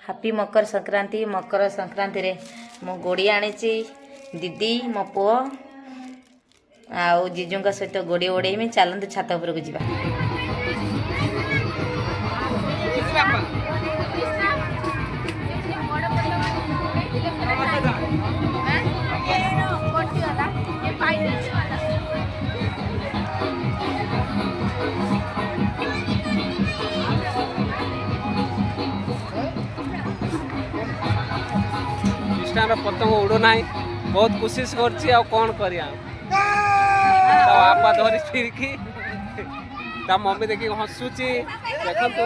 Happy ମକର ସଂକ୍ରାନ୍ତିରେ ମୁଁ ଗୋଡ଼ି ଆଣିଛି। ଦିଦି ମୋ ପୁଅ ଆଉ ଜିଜୁଙ୍କ ସହିତ ଗୋଡ଼ି ଉଡ଼େଇମି। ଚାଲନ୍ତୁ ଛାତ ଉପରକୁ ଯିବା। पतंग उड़ू ना बहुत कोशिश करछि आ कौन करिया बापा धरी फिरकी ता मम्मी देखी हसुची देखो तो